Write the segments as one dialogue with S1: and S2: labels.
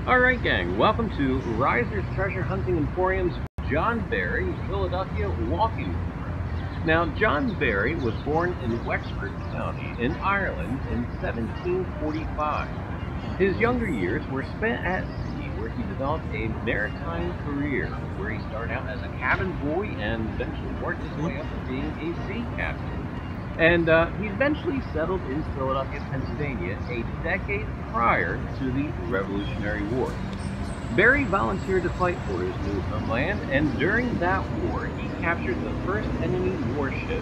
S1: Alright gang, welcome to Reiser's Treasure Hunting Emporium's John Barry, Philadelphia walking tour. Now, John Barry was born in Wexford County in Ireland in 1745. His younger years were spent at sea, where he developed a maritime career, where he started out as a cabin boy and eventually worked his way up to being a sea captain. And he eventually settled in Philadelphia, Pennsylvania, a decade prior to the Revolutionary War. Barry volunteered to fight for his new homeland, and during that war, he captured the first enemy warship,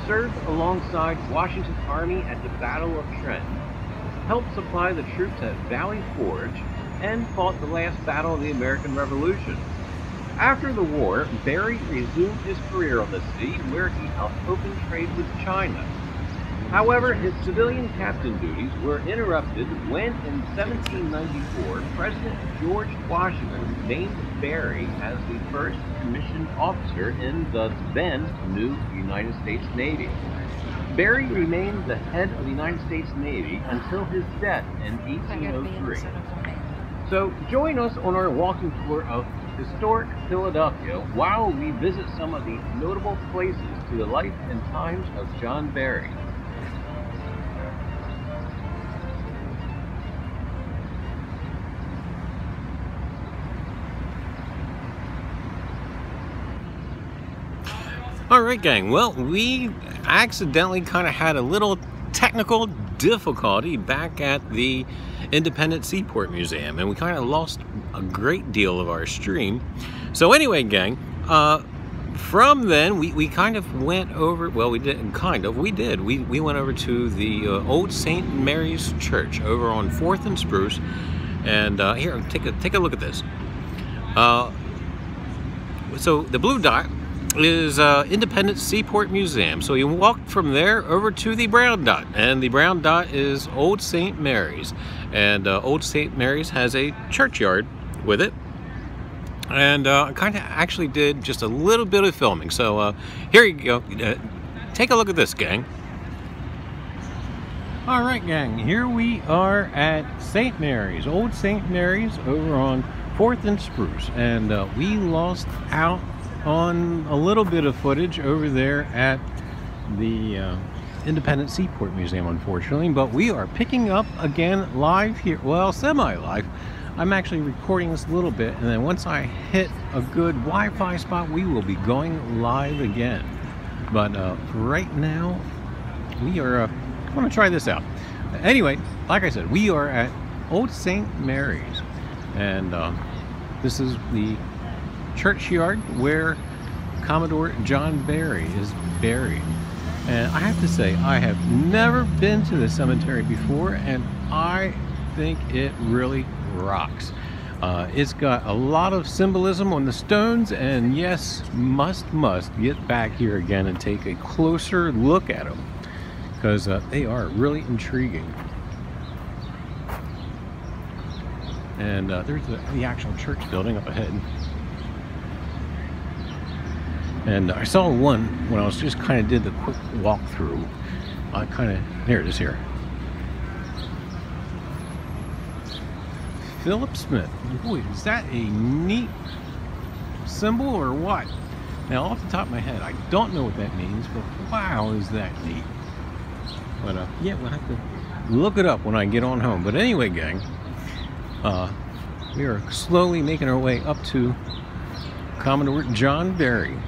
S1: served alongside Washington's army at the Battle of Trent, helped supply the troops at Valley Forge, and fought the last battle of the American Revolution. After the war, Barry resumed his career on the sea, where he helped open trade with China. However, his civilian captain duties were interrupted when, in 1794, President George Washington named Barry as the first commissioned officer in the then new United States Navy. Barry remained the head of the United States Navy until his death in 1803. So join us on our walking tour of historic Philadelphia while we visit some of the notable places to the life and times of John Barry. Alright gang, well, we accidentally kind of had a little technical difficulty back at the Independent Seaport Museum, and we kind of lost a great deal of our stream. So anyway gang, from then we kind of went over, well, we didn't kind of, we did. We went over to the old St. Mary's Church over on 4th and Spruce, and here, take a look at this. So the blue dot is Independent Seaport Museum. So you walk from there over to the brown dot, and the brown dot is Old St. Mary's, and Old St. Mary's has a churchyard with it, and I kind of actually did just a little bit of filming. So here you go. Take a look at this, gang. All right, gang, here we are at St. Mary's, Old St. Mary's over on 4th and Spruce, and we lost out on a little bit of footage over there at the Independent Seaport Museum, unfortunately, but we are picking up again live here, well, semi-live. I'm actually recording this a little bit, and then once I hit a good Wi-Fi spot, we will be going live again. But right now, we are going to try this out. Anyway, like I said, we are at Old St. Mary's, and this is the churchyard where Commodore John Barry is buried. And I have to say, I have never been to the cemetery before, and I think it really rocks. It's got a lot of symbolism on the stones, and yes, must get back here again and take a closer look at them, because they are really intriguing. And there's the actual church building up ahead. And I saw one when I was just kind of did the quick walkthrough. I kind of, here it is here. Philip Smith. Boy, is that a neat symbol or what? Now, off the top of my head, I don't know what that means, but wow, is that neat. But yeah, we'll have to look it up when I get on home. But anyway, gang, we are slowly making our way up to Commodore John Barry.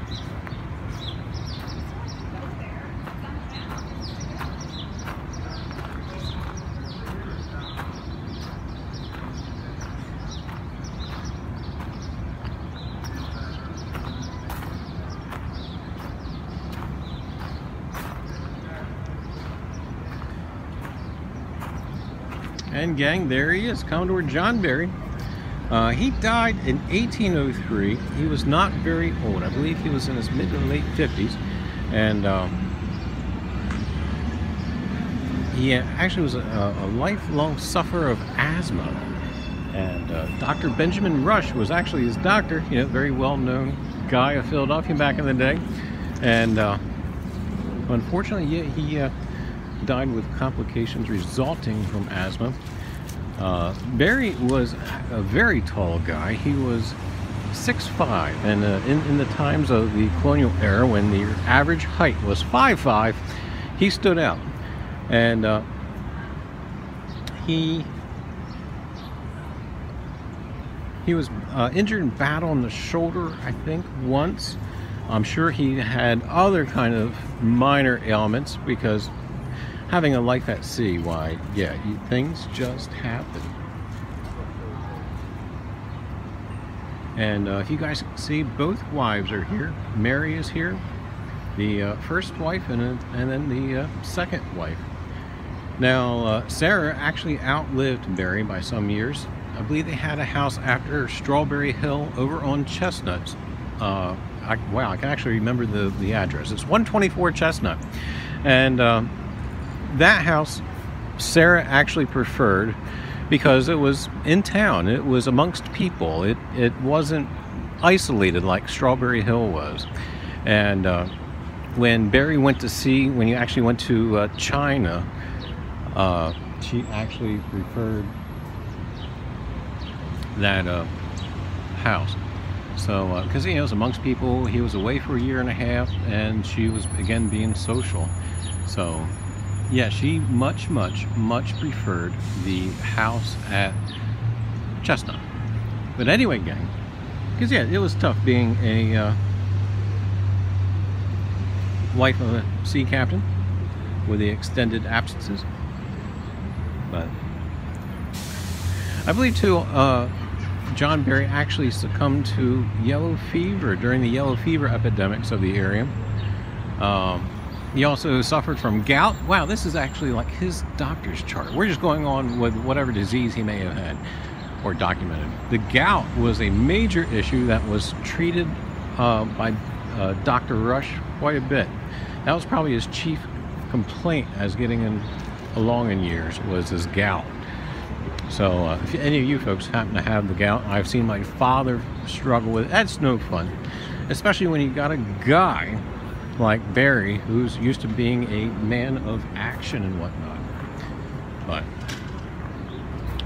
S1: And gang, there he is, Commodore John Barry. He died in 1803. He was not very old. I believe he was in his mid to late 50s. And he actually was a lifelong sufferer of asthma. And Dr. Benjamin Rush was actually his doctor, you know, very well-known guy of Philadelphia back in the day. And unfortunately, yeah, he died with complications resulting from asthma. Barry was a very tall guy. He was 6'5", and in the times of the colonial era, when the average height was 5'5", he stood out. And he was injured in battle in the shoulder, I think, once. I'm sure he had other kind of minor ailments, because having a life at sea, why, yeah, things just happen. And if you guys can see, both wives are here. Mary is here, the first wife, and then the second wife. Now, Sarah actually outlived Barry by some years. I believe they had a house after Strawberry Hill over on Chestnuts. Wow, I can actually remember the address. It's 124 Chestnut. And that house Sarah actually preferred, because it was in town. It was amongst people. It wasn't isolated like Strawberry Hill was. And when Barry went to sea, when he actually went to China, she actually preferred that house. So, because he was amongst people, he was away for a year and a half, and she was again being social. So, yeah, she much preferred the house at Chestnut. But anyway, gang, because yeah, it was tough being a wife of a sea captain with the extended absences. But I believe too, John Barry actually succumbed to yellow fever during the yellow fever epidemics of the area. He also suffered from gout. Wow, this is actually like his doctor's chart. We're just going on with whatever disease he may have had or documented. The gout was a major issue that was treated by Dr. Rush quite a bit. That was probably his chief complaint as getting him along in years, was his gout. So if any of you folks happen to have the gout, I've seen my father struggle with it. That's no fun, especially when you got a guy like Barry, who's used to being a man of action and whatnot.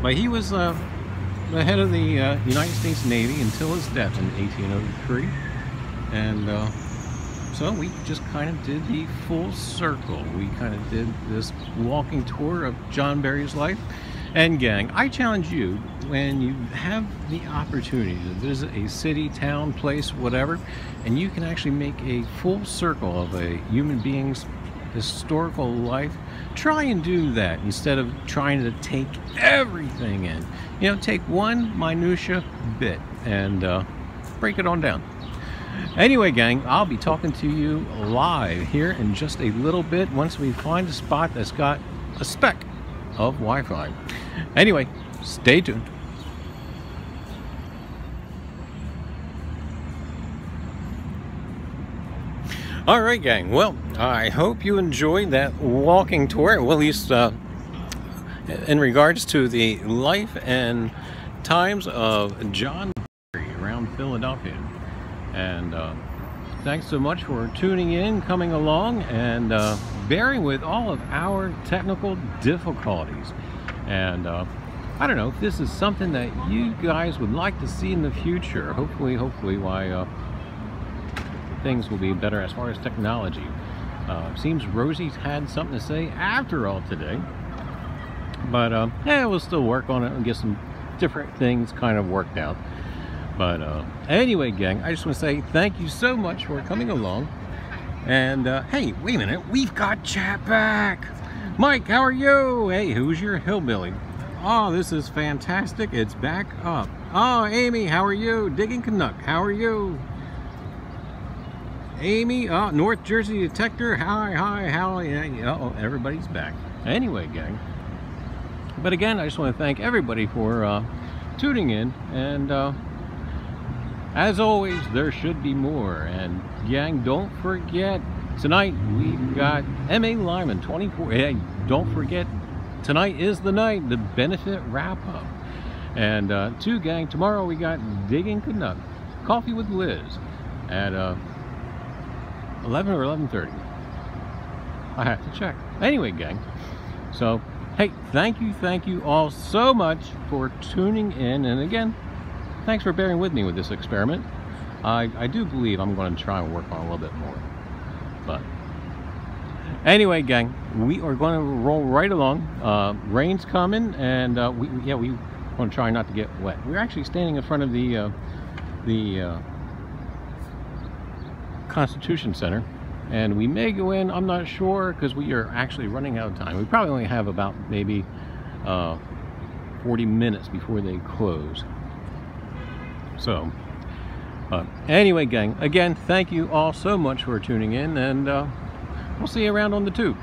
S1: But he was the head of the United States Navy until his death in 1803, and so we just kind of did the full circle. We kind of did this walking tour of John Barry's life. And gang, I challenge you, when you have the opportunity to visit a city, town, place, whatever, and you can actually make a full circle of a human being's historical life, try and do that instead of trying to take everything in. You know, take one minutia bit and break it on down. Anyway, gang, I'll be talking to you live here in just a little bit once we find a spot that's got a speck of Wi-Fi. Anyway, stay tuned. All right, gang. Well, I hope you enjoyed that walking tour, well, at least in regards to the life and times of John Barry around Philadelphia. And thanks so much for tuning in, coming along, and bearing with all of our technical difficulties. And I don't know if this is something that you guys would like to see in the future. Hopefully, why things will be better as far as technology. Seems Rosie's had something to say after all today. But yeah, we'll still work on it and get some different things kind of worked out. But anyway, gang, I just want to say thank you so much for coming along. And hey, wait a minute, we've got chat back. Mike, how are you? Hey, who's your hillbilly? Oh, this is fantastic. It's back up. Oh, Amy, how are you? Digging Canuck, how are you? Amy, North Jersey Detector, hi, how? Uh-oh, everybody's back. Anyway, gang. But again, I just want to thank everybody for tuning in. And as always, there should be more. And gang, don't forget, tonight we've got M.A. Lyman 24. Hey, don't forget, tonight is the night, the benefit wrap-up. And two, gang, tomorrow we got Digging Canuck, Coffee with Liz at 11 or 11:30. I have to check. Anyway, gang, so Hey, thank you all so much for tuning in, and again, thanks for bearing with me with this experiment. I do believe I'm going to try and work on a little bit more. But anyway, gang, we are going to roll right along. Rain's coming, and we want to try not to get wet. We're actually standing in front of the Constitution Center, and we may go in. I'm not sure, because we are actually running out of time. We probably only have about maybe 40 minutes before they close. So anyway, gang, again, thank you all so much for tuning in, and we'll see you around on the tube.